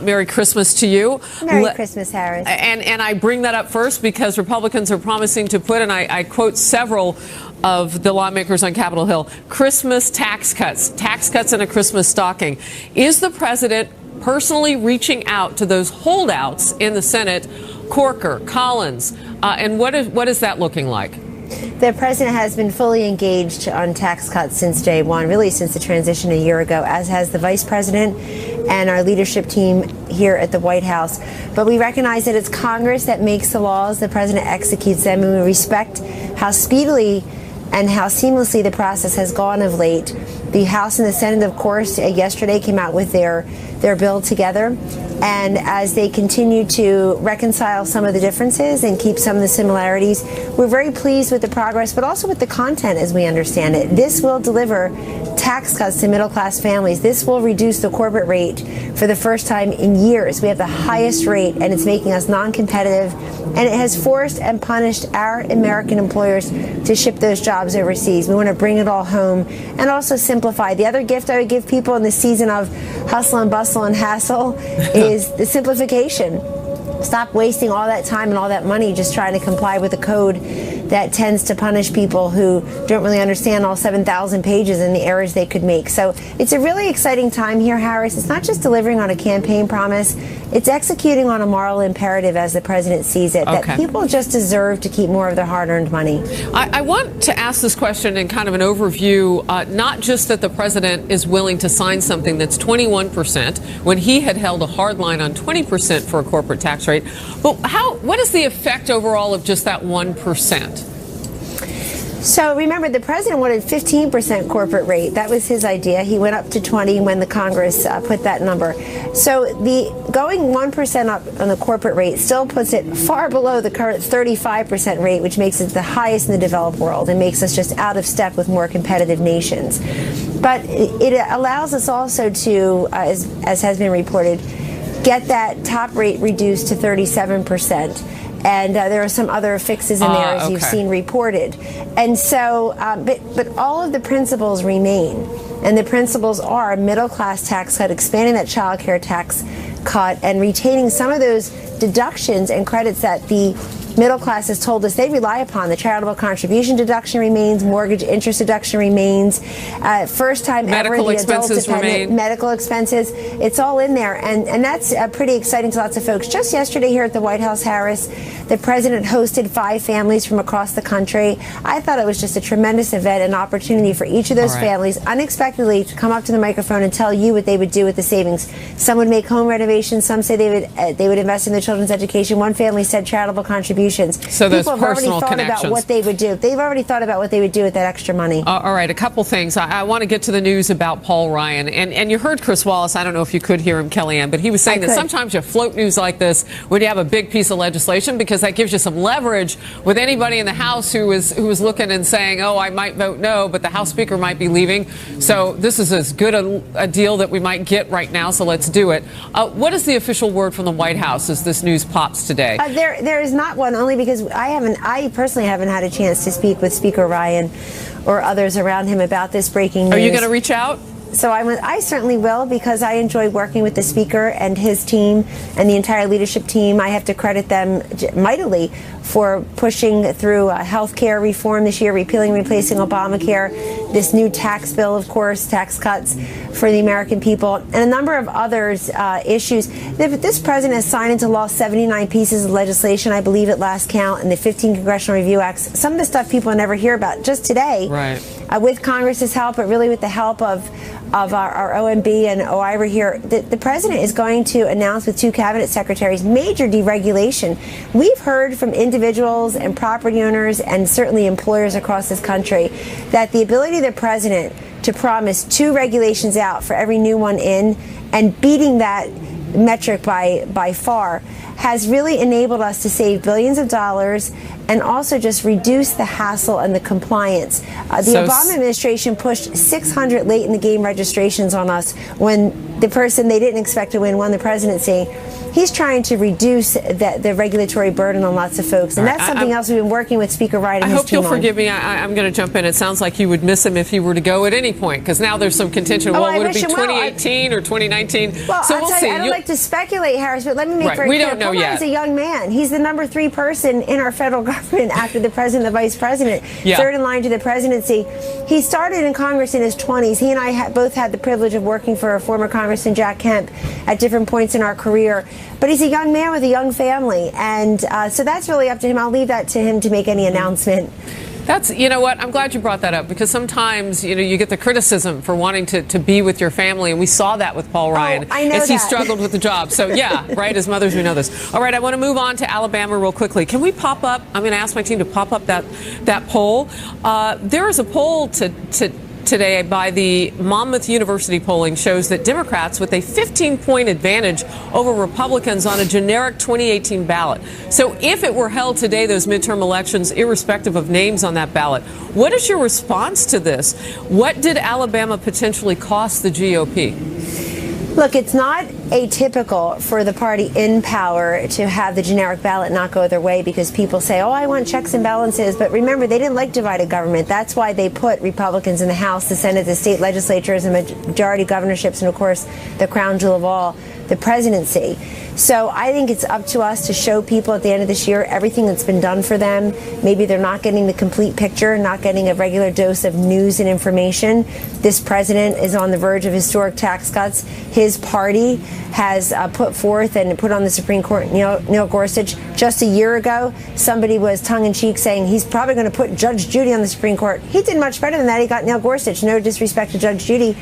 Merry Christmas to you. Merry Christmas, Harris. And I bring that up first because Republicans are promising to put, and I quote several of the lawmakers on Capitol Hill, Christmas tax cuts in a Christmas stocking. Is the president personally reaching out to those holdouts in the Senate, Corker, Collins, and what is that looking like? The president has been fully engaged on tax cuts since day one, really since the transition a year ago, as has the vice president and our leadership team here at the White House. But we recognize that it's Congress that makes the laws, the president executes them, and we respect how speedily and how seamlessly the process has gone of late. The House and the Senate, of course, yesterday came out with their bill together. And as they continue to reconcile some of the differences and keep some of the similarities, we're very pleased with the progress, but also with the content as we understand it. This will deliver tax cuts to middle-class families. This will reduce the corporate rate for the first time in years. We have the highest rate, and it's making us non-competitive. And it has forced and punished our American employers to ship those jobs overseas. We want to bring it all home and also simplify. The other gift I would give people in the season of hustle and bustle and hassle is the simplification. Stop wasting all that time and all that money just trying to comply with a code that tends to punish people who don't really understand all 7,000 pages and the errors they could make. So it's a really exciting time here, Harris. It's not just delivering on a campaign promise. It's executing on a moral imperative as the president sees it, that people just deserve to keep more of their hard-earned money. I want to ask this question in kind of an overview, not just that the president is willing to sign something that's 21% when he had held a hard line on 20% for a corporate tax rate, but what is the effect overall of just that 1%? So remember, the president wanted 15% corporate rate. That was his idea. He went up to 20 when the Congress put that number. So the going 1% up on the corporate rate still puts it far below the current 35% rate, which makes it the highest in the developed world and makes us just out of step with more competitive nations. But it allows us also to, as has been reported, get that top rate reduced to 37%. And there are some other fixes in there, as you've seen reported. And so, but all of the principles remain. And the principles are middle-class tax cut, expanding that child care tax cut, and retaining some of those deductions and credits that the middle class has told us they rely upon. The charitable contribution deduction remains, mortgage interest deduction remains, first time ever the adult dependent medical expenses. It's all in there, and that's pretty exciting to lots of folks. Just yesterday here at the White House, Harris, the president hosted 5 families from across the country. I thought it was just a tremendous event, an opportunity for each of those families unexpectedly to come up to the microphone and tell you what they would do with the savings. Some would make home renovations. Some say they would invest in their children's education. One family said charitable contributions. So those people have already thought about what they would do. They've already thought about what they would do with that extra money. All right, a couple things. I want to get to the news about Paul Ryan. And you heard Chris Wallace. I don't know if you could hear him, Kellyanne, but he was saying that sometimes you float news like this when you have a big piece of legislation because that gives you some leverage with anybody in the House who is looking and saying, oh, I might vote no, but the House Speaker might be leaving. So this is as good a deal that we might get right now, so let's do it. What is the official word from the White House as this news pops today? There is not one, only because I personally haven't had a chance to speak with Speaker Ryan or others around him about this breaking news. Are you going to reach out? So I certainly will, because I enjoy working with the Speaker and his team and the entire leadership team. I have to credit them mightily for pushing through health care reform this year, repealing and replacing Obamacare, this new tax bill, of course, tax cuts for the American people, and a number of others issues. This president has signed into law 79 pieces of legislation, I believe at last count, and the 15 Congressional Review Acts. Some of the stuff people never hear about. Just today, with Congress's help, but really with the help of our OMB and OIRA here, the president is going to announce with 2 cabinet secretaries major deregulation. We've heard from individuals and property owners and certainly employers across this country that the ability of the president to promise 2 regulations out for every new one in and beating that metric by far has really enabled us to save billions of dollars and also just reduce the hassle and the compliance. The Obama administration pushed 600 late in the game registrations on us when the person they didn't expect to win won the presidency. He's trying to reduce the regulatory burden on lots of folks. And that's something else we've been working with Speaker Wright and his team on. I hope you'll forgive me. I'm going to jump in. It sounds like you would miss him if he were to go at any point, because now there's some contention. Well, would it be 2018 or 2019? Well, so we'll see. I don't like to speculate, Harris, but let me make very we clear. don't know yet. He's a young man. He's the number 3 person in our federal government after the president and the vice president, third in line to the presidency. He started in Congress in his 20s. He and I both had the privilege of working for former Congressman Jack Kemp at different points in our career. But he's a young man with a young family, and so that's really up to him. I'll leave that to him to make any announcement. That's, you know what, I'm glad you brought that up, because sometimes, you know, you get the criticism for wanting to be with your family, and we saw that with Paul Ryan as he struggled with the job. So, yeah, right, as mothers, we know this. All right, I want to move on to Alabama real quickly. Can we pop up, I'm going to ask my team to pop up that poll. There is a poll today by the Monmouth University polling shows that Democrats with a 15-point advantage over Republicans on a generic 2018 ballot. So if it were held today, those midterm elections, irrespective of names on that ballot, what is your response to this? What did Alabama potentially cost the GOP? Look, it's not atypical for the party in power to have the generic ballot not go their way, because people say, oh, I want checks and balances. But remember, they didn't like divided government. That's why they put Republicans in the House, the Senate, the state legislatures, and majority governorships, and, of course, the crown jewel of all, the presidency. So I think it's up to us to show people at the end of this year everything that's been done for them. Maybe they're not getting the complete picture, not getting a regular dose of news and information. This president is on the verge of historic tax cuts. His party has put forth and put on the Supreme Court Neil Gorsuch. Just a year ago, somebody was tongue-in-cheek saying he's probably going to put Judge Judy on the Supreme Court. He did much better than that. He got Neil Gorsuch. No disrespect to Judge Judy.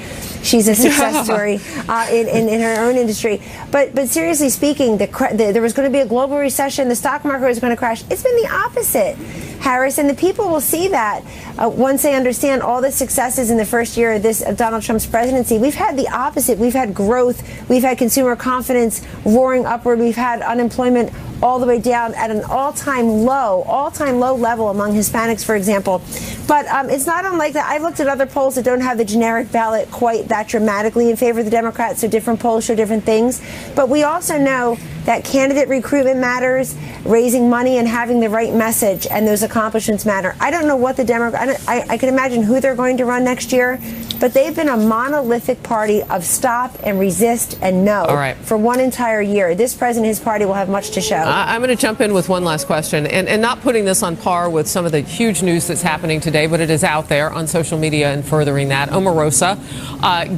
She's a success story in her own industry. But seriously speaking, there was going to be a global recession. The stock market was going to crash. It's been the opposite, Harris, and the people will see that once they understand all the successes in the first year of Donald Trump's presidency. We've had the opposite. We've had growth. We've had consumer confidence roaring upward. We've had unemployment all the way down at an all-time low level among Hispanics, for example. But it's not unlike that. I've looked at other polls that don't have the generic ballot quite that dramatically in favor of the Democrats, so different polls show different things. But we also know that candidate recruitment matters, raising money and having the right message, and those accomplishments matter. I don't know what the Democrats, I can imagine who they're going to run next year, but they've been a monolithic party of stop and resist and no for one entire year. This president and his party will have much to show. I'm going to jump in with one last question, and not putting this on par with some of the huge news that's happening today, but it is out there on social media and furthering that. Omarosa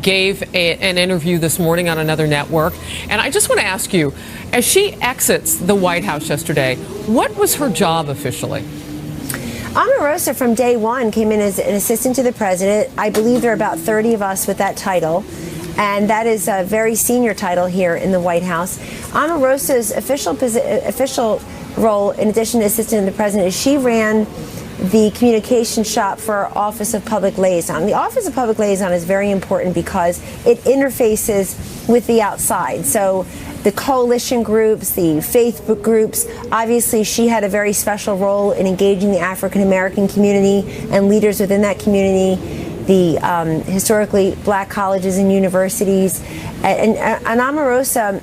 gave an interview this morning on another network, and I just want to ask you, as she exits the White House yesterday, what was her job officially? Omarosa from day one came in as an assistant to the president. I believe there are about 30 of us with that title, and that is a very senior title here in the White House. Omarosa's official role, in addition to assistant to the president, is she ran the communication shop for our Office of Public Liaison. The Office of Public Liaison is very important because it interfaces with the outside. So the coalition groups, the faith groups, obviously she had a very special role in engaging the African American community and leaders within that community, the historically black colleges and universities. And Omarosa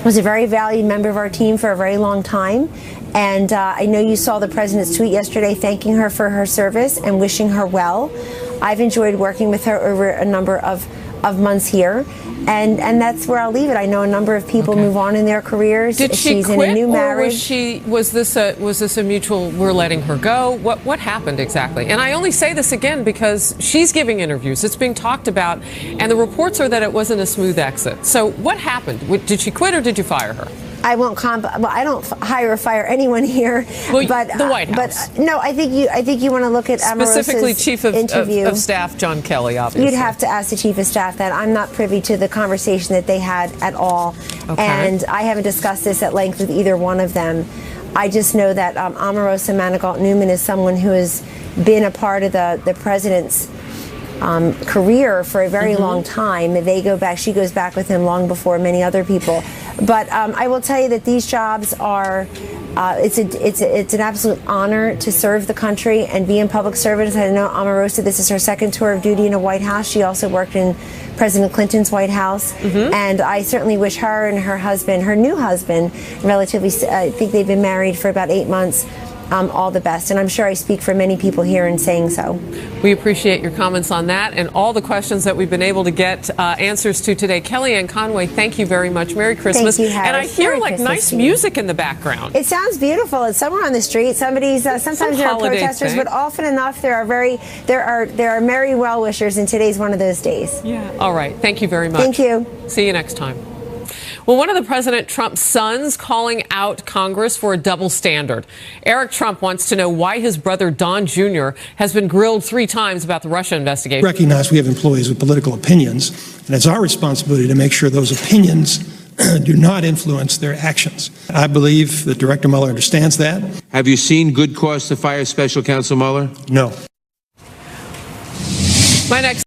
was a very valued member of our team for a very long time. And I know you saw the president's tweet yesterday thanking her for her service and wishing her well. I've enjoyed working with her over a number of months here, and that's where I'll leave it. I know a number of people move on in their careers. Did she She's quit, in a new or marriage. was this a mutual, we're letting her go? What happened exactly? And I only say this again because she's giving interviews. It's being talked about, and the reports are that it wasn't a smooth exit. So what happened? Did she quit or did you fire her? I won't I don't hire or fire anyone here. Well, but the White House. But no, I think you want to look at Omarosa's specifically Chief of Staff John Kelly. Obviously, you'd have to ask the Chief of Staff that. I'm not privy to the conversation that they had at all, and I haven't discussed this at length with either one of them. I just know that Omarosa Manigault Newman is someone who has been a part of the president's career for a very long time. They go back. She goes back with him long before many other people. But I will tell you that these jobs are It's an absolute honor to serve the country and be in public service. I know Omarosa, this is her second tour of duty in a White House. She also worked in President Clinton's White House. And I certainly wish her and her husband, her new husband, relatively, I think they've been married for about 8 months, all the best. And I'm sure I speak for many people here in saying so. We appreciate your comments on that and all the questions that we've been able to get answers to today. Kellyanne Conway, thank you very much. Merry Christmas. Thank you, Harris. And I hear Merry like Christmas nice music in the background. It sounds beautiful. It's somewhere on the street. Somebody's sometimes there are protesters, but often enough there are merry well-wishers, and today's one of those days. Yeah. All right. Thank you very much. Thank you. See you next time. Well, one of the President Trump's sons calling out Congress for a double standard. Eric Trump wants to know why his brother Don Jr. has been grilled 3 times about the Russia investigation. Recognize we have employees with political opinions, and it's our responsibility to make sure those opinions do not influence their actions. I believe that Director Mueller understands that. Have you seen good cause to fire Special Counsel Mueller? No. My next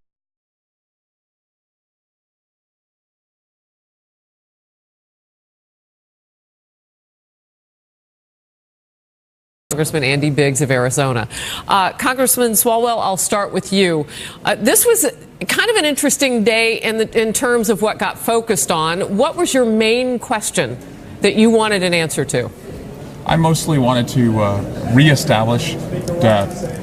Congressman Andy Biggs of Arizona. Congressman Swalwell, I'll start with you. This was kind of an interesting day in terms of what got focused on. What was your main question that you wanted an answer to? I mostly wanted to reestablish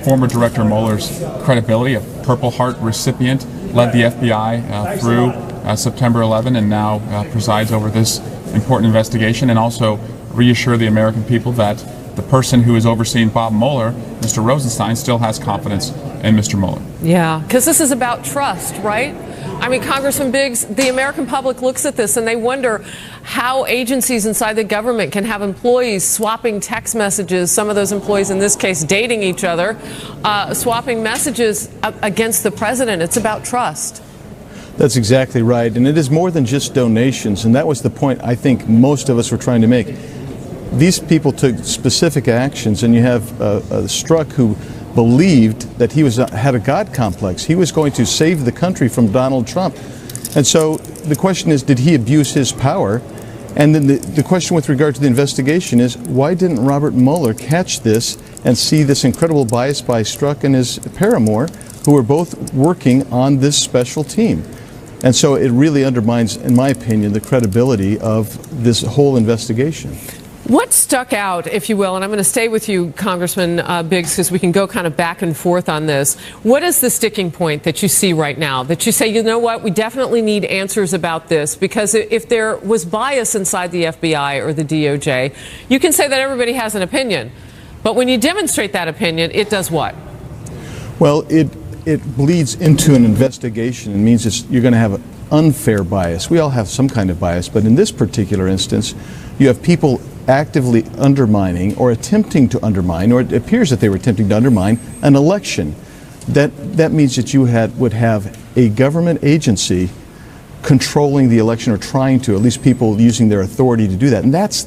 former Director Mueller's credibility. A Purple Heart recipient, led the FBI through September 11 and now presides over this important investigation, and also reassure the American people that the person who is overseeing Bob Mueller, Mr. Rosenstein, still has confidence in Mr. Mueller. Yeah, because this is about trust, right? I mean, Congressman Biggs, the American public looks at this and they wonder how agencies inside the government can have employees swapping text messages, some of those employees in this case dating each other, swapping messages against the president. It's about trust. That's exactly right. And it is more than just donations. And that was the point I think most of us were trying to make. These people took specific actions, and you have Strzok, who believed that he had a God complex. He was going to save the country from Donald Trump. And so the question is, did he abuse his power? And then the question with regard to the investigation is, why didn't Robert Mueller catch this and see this incredible bias by Strzok and his paramour, who were both working on this special team? And so it really undermines, in my opinion, the credibility of this whole investigation. What stuck out, if you will, and I'm going to stay with you, Congressman Biggs, because we can go kind of back and forth on this. What is the sticking point that you see right now that you say, you know what, we definitely need answers about this? Because if there was bias inside the FBI or the DOJ, you can say that everybody has an opinion. But when you demonstrate that opinion, it does what? Well, it bleeds into an investigation. It means you're going to have an unfair bias. We all have some kind of bias, but in this particular instance, you have people actively undermining or attempting to undermine, or it appears that they were attempting to undermine, an election. That means that you would have a government agency controlling the election, or trying to, at least people using their authority to do that. And that's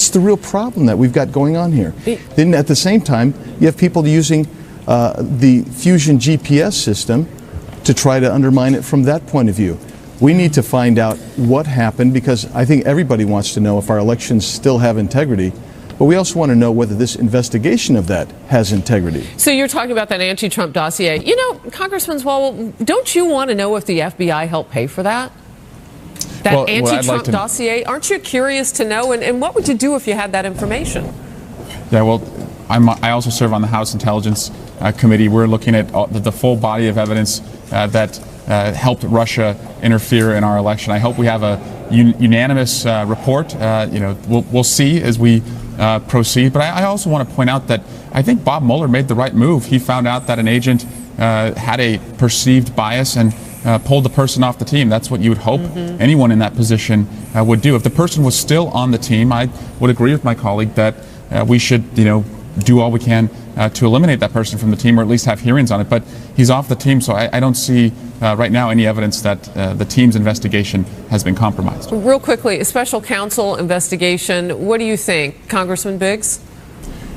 the real problem that we've got going on here. Then at the same time, you have people using the Fusion GPS system to try to undermine it from that point of view. We need to find out what happened, because I think everybody wants to know if our elections still have integrity, but we also want to know whether this investigation of that has integrity. So you're talking about that anti-Trump dossier. You know, Congressman Swalwell, don't you want to know if the FBI helped pay for that? That anti-Trump dossier? Aren't you curious to know? And what would you do if you had that information? Yeah, well, I also serve on the House Intelligence Committee. We're looking at the full body of evidence that helped Russia interfere in our election. I hope we have a unanimous report. We'll see as we proceed. But I also want to point out that I think Bob Mueller made the right move. He found out that an agent had a perceived bias and pulled the person off the team. That's what you would hope anyone in that position would do. If the person was still on the team, I would agree with my colleague that we should, do all we can to eliminate that person from the team, or at least have hearings on it. But he's off the team, so I don't see right now any evidence that the team's investigation has been compromised. Real quickly, a special counsel investigation. What do you think, Congressman Biggs?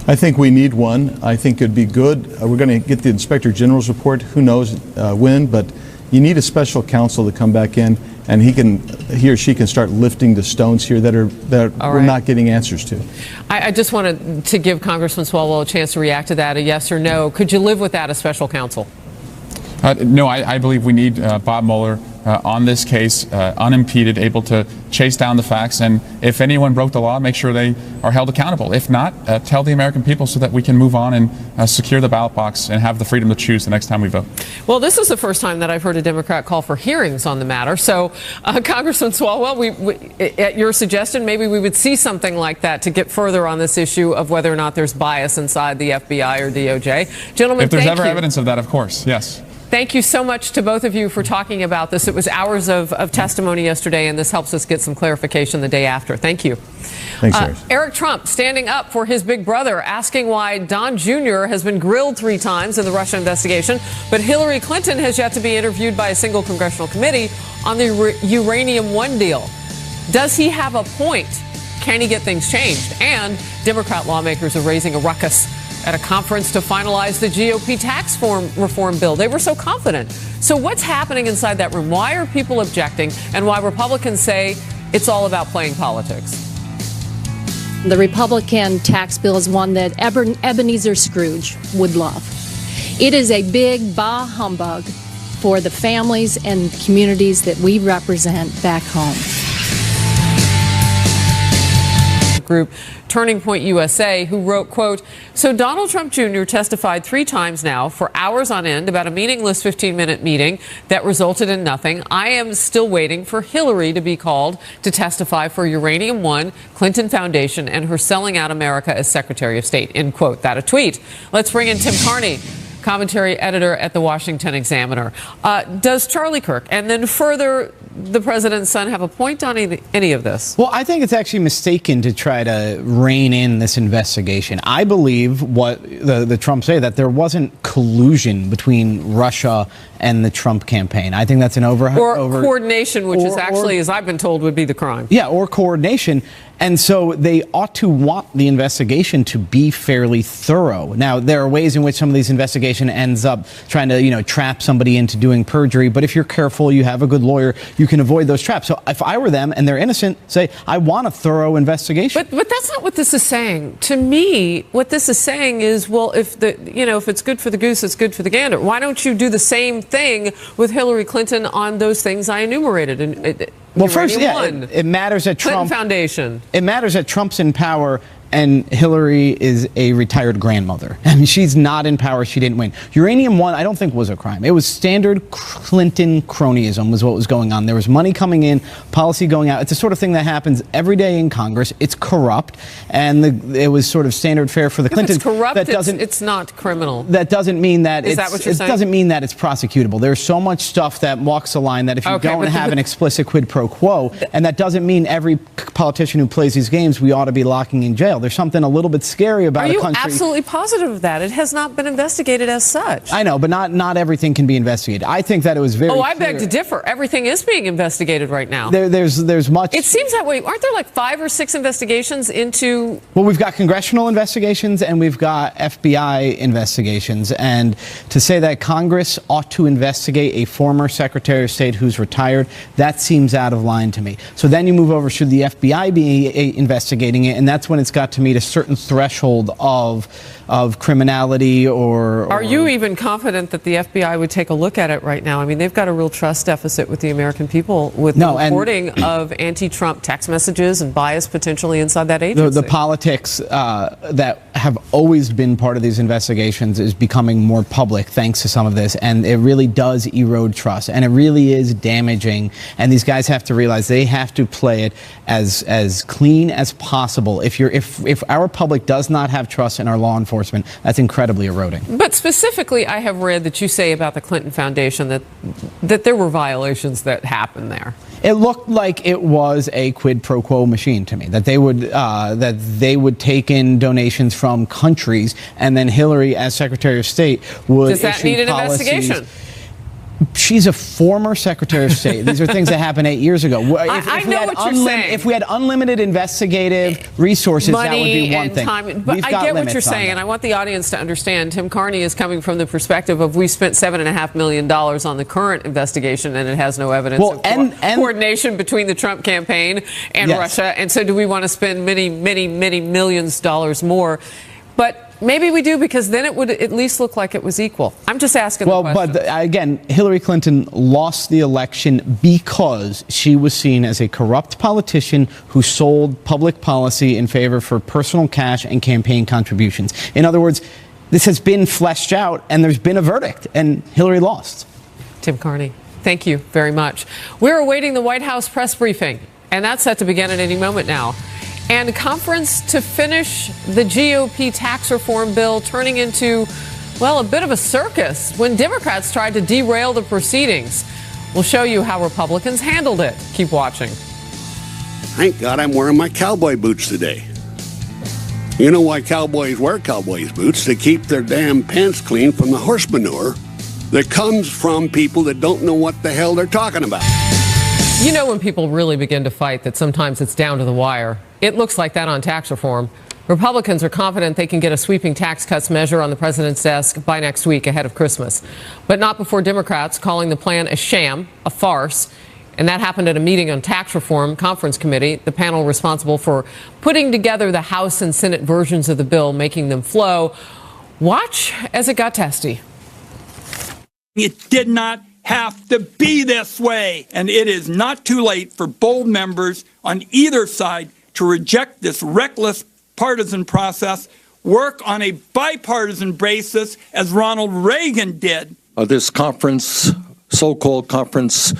I think we need one. I think it'd be good. We're going to get the Inspector General's report. Who knows when, but you need a special counsel to come back in and he or she can start lifting the stones here that we're not getting answers to. I just wanted to give Congressman Swalwell a chance to react to that, a yes or no. Could you live without a special counsel? No, I believe we need Bob Mueller on this case, unimpeded, able to chase down the facts, and if anyone broke the law, make sure they are held accountable. If not, tell the American people so that we can move on and secure the ballot box and have the freedom to choose the next time we vote. Well, this is the first time that I've heard a Democrat call for hearings on the matter. So, Congressman Swalwell, at your suggestion, maybe we would see something like that to get further on this issue of whether or not there's bias inside the FBI or DOJ. Gentlemen, if there's thank ever you. Evidence of that, of course, yes. Thank you so much to both of you for talking about this. It was hours of testimony yesterday, and this helps us get some clarification the day after. Thank you. Thanks, Harris. Eric Trump standing up for his big brother, asking why Don Jr. has been grilled 3 times in the Russia investigation, but Hillary Clinton has yet to be interviewed by a single congressional committee on the Uranium One deal. Does he have a point? Can he get things changed? And Democrat lawmakers are raising a ruckus at a conference to finalize the GOP tax reform bill. They were so confident. So what's happening inside that room? Why are people objecting, and why Republicans say it's all about playing politics? The Republican tax bill is one that Ebenezer Scrooge would love. It is a big bah humbug for the families and communities that we represent back home. Group Turning Point USA, who wrote, quote, so Donald Trump Jr. testified 3 times now for hours on end about a meaningless 15-minute meeting that resulted in nothing. I am still waiting for Hillary to be called to testify for Uranium One, Clinton Foundation, and her selling out America as Secretary of State, end quote. That a tweet. Let's bring in Tim Carney, commentary editor at the Washington Examiner. Does Charlie Kirk and then further the president's son have a point on any of this? Well, I think it's actually mistaken to try to rein in this investigation. I believe what the Trump say, that there wasn't collusion between Russia and the Trump campaign. I think that's an over coordination, which is actually, as I've been told, would be the crime. Yeah, or coordination. And so they ought to want the investigation to be fairly thorough. Now, there are ways in which some of these investigation ends up trying to, trap somebody into doing perjury. But if you're careful, you have a good lawyer, you can avoid those traps. So if I were them and they're innocent, say, I want a thorough investigation. But that's not what this is saying. To me, what this is saying is, well, if it's good for the goose, it's good for the gander. Why don't you do the same thing with Hillary Clinton on those things I enumerated? Well, first, it matters that Clinton Foundation. It matters that Trump's in power and Hillary is a retired grandmother. I mean, she's not in power. She didn't win. Uranium One, I don't think was a crime. It was standard Clinton cronyism was what was going on. There was money coming in, policy going out. It's the sort of thing that happens every day in Congress. It's corrupt, and it was sort of standard fare for the Clintons. If it's corrupt, it's not criminal. That doesn't mean that Is that what you're saying? It doesn't mean that it's prosecutable. There's so much stuff that walks the line that if you don't have an explicit quid pro quo, and that doesn't mean every politician who plays these games we ought to be locking in jail. There's something a little bit scary about a country. Are you absolutely positive of that? It has not been investigated as such. I know, but not everything can be investigated. I think that it was very I beg to differ. Everything is being investigated right now. There's much. It seems that way. Aren't there like 5 or 6 investigations into? Well, we've got congressional investigations and we've got FBI investigations. And to say that Congress ought to investigate a former Secretary of State who's retired, that seems out of line to me. So then you move over, should the FBI be investigating it? And that's when it's got to meet a certain threshold of criminality or... Are you even confident that the FBI would take a look at it right now? I mean, they've got a real trust deficit with the American people with the reporting of anti-Trump text messages and bias potentially inside that agency. The politics that have always been part of these investigations is becoming more public thanks to some of this, and it really does erode trust, and it really is damaging, and these guys have to realize they have to play it as clean as possible. If our public does not have trust in our law enforcement, that's incredibly eroding. But specifically, I have read that you say about the Clinton Foundation that there were violations that happened there. It looked like it was a quid pro quo machine to me, that they would take in donations from countries, and then Hillary, as Secretary of State, would Does that need an investigation? She's a former Secretary of State. These are things that happened 8 years ago. I know what you're saying. If we had unlimited investigative resources, money, that would be one and thing. Time, but I get what you're saying, and I want the audience to understand. Tim Carney is coming from the perspective of we spent $7.5 million on the current investigation, and it has no evidence of coordination between the Trump campaign and Russia. And so, do we want to spend many millions of dollars more? But maybe we do, because then it would at least look like it was equal. I'm just asking the question. But again, Hillary Clinton lost the election because she was seen as a corrupt politician who sold public policy in favor for personal cash and campaign contributions. In other words, this has been fleshed out, and there's been a verdict, and Hillary lost. Tim Carney, thank you very much. We're awaiting the White House press briefing, and that's set to begin at any moment now. And a conference to finish the GOP tax reform bill, turning into, well, a bit of a circus when Democrats tried to derail the proceedings. We'll show you how Republicans handled it. Keep watching. Thank God I'm wearing my cowboy boots today. You know why cowboys wear cowboys boots? To keep their damn pants clean from the horse manure that comes from people that don't know what the hell they're talking about. You know when people really begin to fight that sometimes it's down to the wire. It looks like that on tax reform. Republicans are confident they can get a sweeping tax cuts measure on the president's desk by next week ahead of Christmas. But not before Democrats calling the plan a sham, a farce. And that happened at a meeting on tax reform conference committee, the panel responsible for putting together the House and Senate versions of the bill, making them flow. Watch as it got testy. It did not have to be this way, and it is not too late for bold members on either side to reject this reckless partisan process, work on a bipartisan basis as Ronald Reagan did. This conference, so-called conference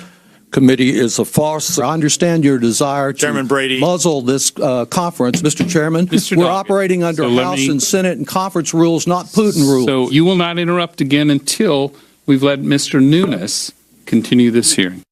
committee, is a farce. I understand your desire to muzzle this conference. Mr. Chairman, we're operating under House and Senate and conference rules, not Putin rules. So you will not interrupt again until we've let Mr. Nunes continue this hearing.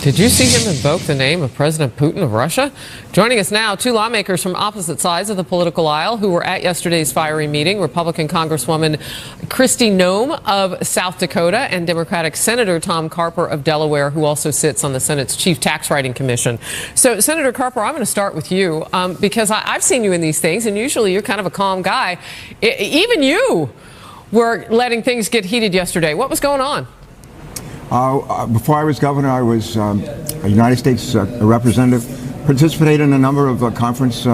Did you see him invoke the name of President Putin of Russia? Joining us now, two lawmakers from opposite sides of the political aisle who were at yesterday's fiery meeting, Republican Congresswoman Kristi Noem of South Dakota and Democratic Senator Tom Carper of Delaware, who also sits on the Senate's Chief Tax Writing Commission. So, Senator Carper, I'm going to start with you because I've seen you in these things, and usually you're kind of a calm guy. Even you were letting things get heated yesterday. What was going on? Before I was governor, I was a United States representative, participated in a number of conference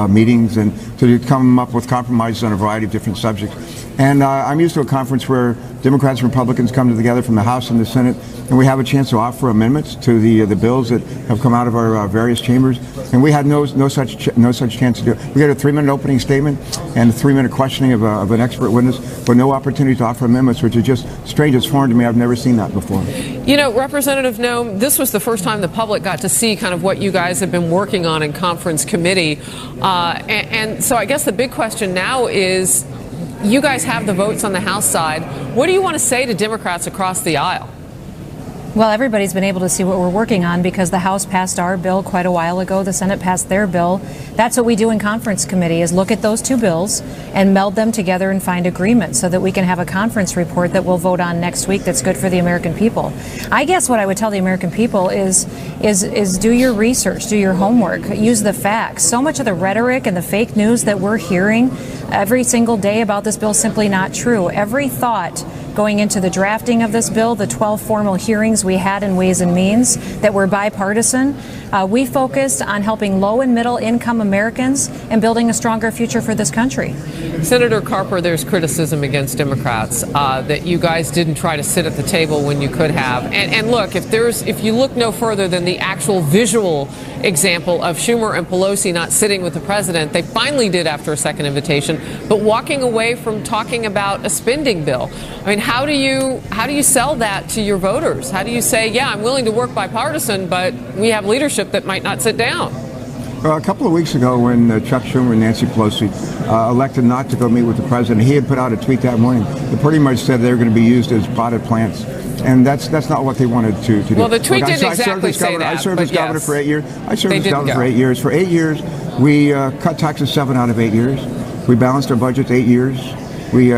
meetings and to come up with compromises on a variety of different subjects. And I'm used to a conference where Democrats and Republicans come together from the House and the Senate, and we have a chance to offer amendments to the bills that have come out of our various chambers. And we had no such chance to do it. We got a 3-minute opening statement and a 3-minute questioning of an expert witness, but no opportunity to offer amendments, which is just strange. It's foreign to me. I've never seen that before. You know, Representative Noem, this was the first time the public got to see kind of what you guys have been working on in conference committee. And so I guess the big question now is, you guys have the votes on the House side. What do you want to say to Democrats across the aisle? Well, everybody's been able to see what we're working on because the House passed our bill quite a while ago. The Senate passed their bill. That's what we do in conference committee, is look at those two bills and meld them together and find agreement so that we can have a conference report that we'll vote on next week that's good for the American people. I guess what I would tell the American people is do your research, do your homework, use the facts. So much of the rhetoric and the fake news that we're hearing every single day about this bill is simply not true. Every thought going into the drafting of this bill, the 12 formal hearings we had in Ways and Means that were bipartisan, we focused on helping low and middle income Americans and building a stronger future for this country. Senator Carper, there's criticism against Democrats that you guys didn't try to sit at the table when you could have. And look, if you look no further than the actual visual example of Schumer and Pelosi not sitting with the president, they finally did after a second invitation, but walking away from talking about a spending bill. I mean, how do you sell that to your voters? How do you say, yeah, I'm willing to work bipartisan, but we have leadership that might not sit down? Well, a couple of weeks ago when Chuck Schumer and Nancy Pelosi elected not to go meet with the president, he had put out a tweet that morning that pretty much said they were going to be used as potted plants. And that's not what they wanted to do. Well, the tweet didn't exactly say that. I served as governor for 8 years. I served as governor go. for 8 years. For 8 years, we cut taxes 7 out of 8 years. We balanced our budgets 8 years. We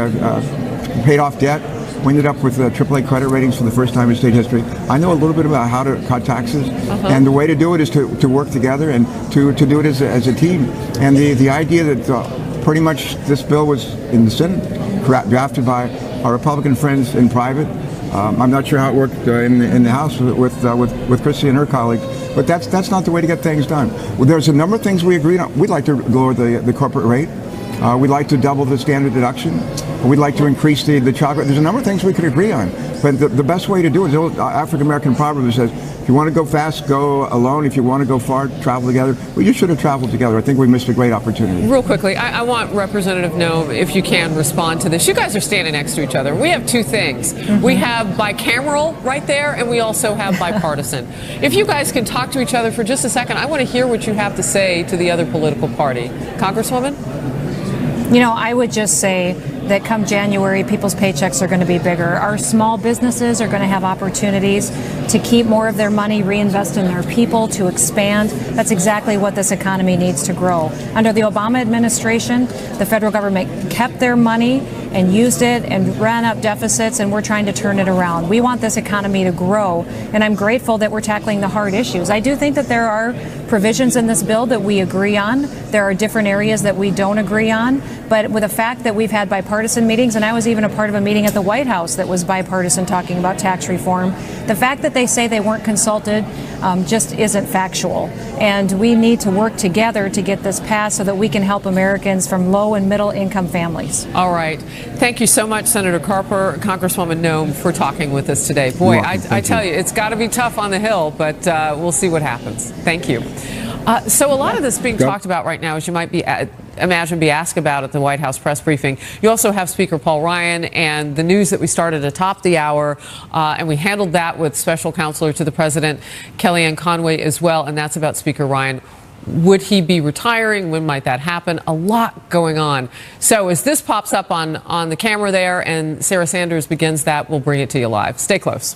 paid off debt. We ended up with AAA credit ratings for the first time in state history. I know a little bit about how to cut taxes, and the way to do it is to work together and to do it as a team. And the idea that pretty much this bill was in the Senate, drafted by our Republican friends in private. I'm not sure how it worked in the House with Christie and her colleagues, but that's not the way to get things done. Well, there's a number of things we agreed on. We'd like to lower the corporate rate. We'd like to double the standard deduction. We'd like to increase the child rate. There's a number of things we could agree on, but the best way to do it is the old African-American proverb that says, if you want to go fast, go alone. If you want to go far, travel together. We just should have traveled together. I think we missed a great opportunity. Real quickly, I want Representative Noem, if you can, respond to this. You guys are standing next to each other. We have two things. We have bicameral right there, and we also have bipartisan. If you guys can talk to each other for just a second, I want to hear what you have to say to the other political party. Congresswoman? You know, I would just say that come January, people's paychecks are going to be bigger. Our small businesses are going to have opportunities to keep more of their money, reinvest in their people, to expand. That's exactly what this economy needs to grow. Under the Obama administration, the federal government kept their money and used it and ran up deficits, and we're trying to turn it around. We want this economy to grow, and I'm grateful that we're tackling the hard issues. I do think that there are provisions in this bill that we agree on. There are different areas that we don't agree on, but with the fact that we've had bipartisan meetings, and I was even a part of a meeting at the White House that was bipartisan talking about tax reform, the fact that they say they weren't consulted just isn't factual. And we need to work together to get this passed so that we can help Americans from low and middle income families. All right. Thank you so much, Senator Carper, Congresswoman Noem, for talking with us today. Boy, I tell you, it's got to be tough on the Hill, but we'll see what happens. Thank you. So a lot of this being talked about right now, as you might be imagine be asked about at the White House press briefing. You also have Speaker Paul Ryan and the news that we started atop the hour, and we handled that with Special Counselor to the President, Kellyanne Conway, as well, and that's about Speaker Ryan. Would he be retiring? When might that happen? A lot going on. So as this pops up on the camera there and Sarah Sanders begins that, we'll bring it to you live. Stay close.